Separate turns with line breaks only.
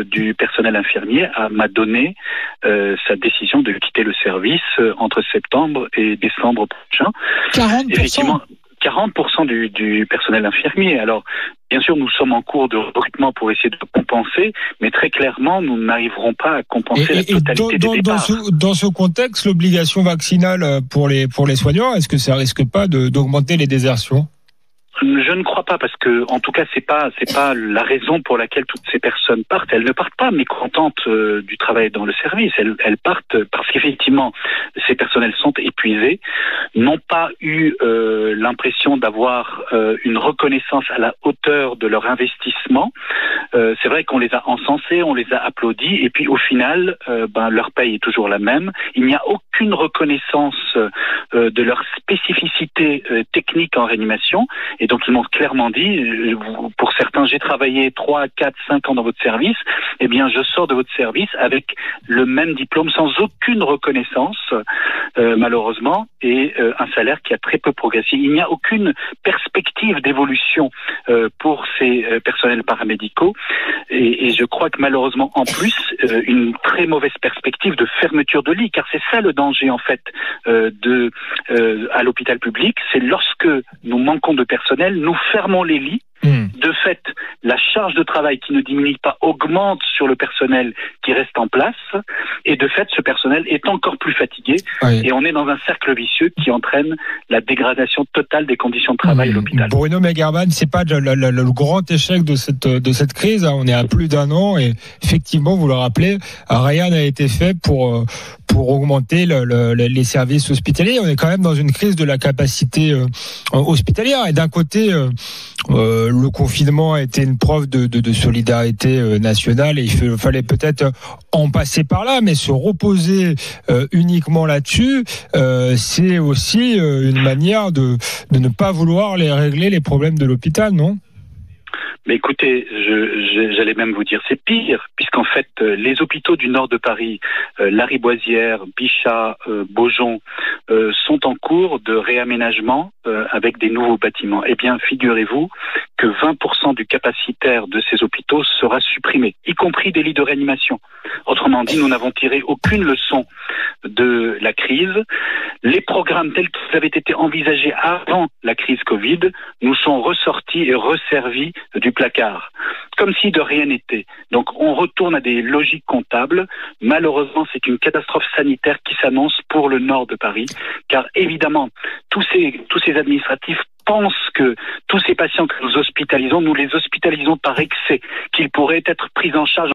du personnel infirmier m'a donné sa décision de quitter le service entre septembre et décembre prochain.
40%.
Effectivement, 40% du personnel infirmier. Alors, bien sûr, nous sommes en cours de recrutement pour essayer de compenser, mais très clairement, nous n'arriverons pas à compenser la totalité des départs.
Dans ce contexte, l'obligation vaccinale pour les soignants, est-ce que ça risque pas d'augmenter les désertions ?
Je ne crois pas, parce que, en tout cas, c'est pas la raison pour laquelle toutes ces personnes partent. Elles ne partent pas mécontentes du travail dans le service. Elles partent parce qu'effectivement, ces personnels sont épuisés, n'ont pas eu l'impression d'avoir une reconnaissance à la hauteur de leur investissement. C'est vrai qu'on les a encensés, on les a applaudis, et puis au final, leur paye est toujours la même. Il n'y a aucune reconnaissance de leur spécificité technique en réanimation. Et donc, ils m'ont clairement dit, pour certains, j'ai travaillé 3, 4, 5 ans dans votre service, eh bien, je sors de votre service avec le même diplôme, sans aucune reconnaissance, malheureusement, et un salaire qui a très peu progressé. Il n'y a aucune perspective d'évolution pour ces personnels paramédicaux, et je crois que malheureusement, en plus, une très mauvaise perspective de fermeture de lits, car c'est ça le danger, en fait, à l'hôpital public, c'est lorsque nous manquons de personnel, nous fermons les lits. De fait, la charge de travail qui ne diminue pas augmente sur le personnel qui reste en place, et de fait, ce personnel est encore plus fatigué, et on est dans un cercle vicieux qui entraîne la dégradation totale des conditions de travail à l'hôpital.
Bruno Megerman, c'est pas le grand échec de cette crise, hein. On est à plus d'un an, et effectivement, vous le rappelez, rien n'a été fait pour augmenter les services hospitaliers. On est quand même dans une crise de la capacité hospitalière, et d'un côté, le confinement a été une preuve de solidarité nationale, et il fallait peut-être en passer par là, mais se reposer uniquement là-dessus, c'est aussi une manière de ne pas vouloir régler les problèmes de l'hôpital, non ?
Mais écoutez, j'allais même vous dire, c'est pire, puisqu'en fait, les hôpitaux du nord de Paris, Lariboisière, Bichat, Beaujon, sont en cours de réaménagement avec des nouveaux bâtiments. Eh bien, figurez-vous que 20% du capacitaire de ces hôpitaux sera supprimé, y compris des lits de réanimation. Autrement dit, nous n'avons tiré aucune leçon de la crise. Les programmes tels qu'ils avaient été envisagés avant la crise Covid nous sont ressortis et resservis du placard, comme si de rien n'était. Donc on retourne à des logiques comptables. Malheureusement, c'est une catastrophe sanitaire qui s'annonce pour le nord de Paris, car évidemment, tous ces administratifs pensent que tous ces patients que nous hospitalisons, nous les hospitalisons par excès, qu'ils pourraient être pris en charge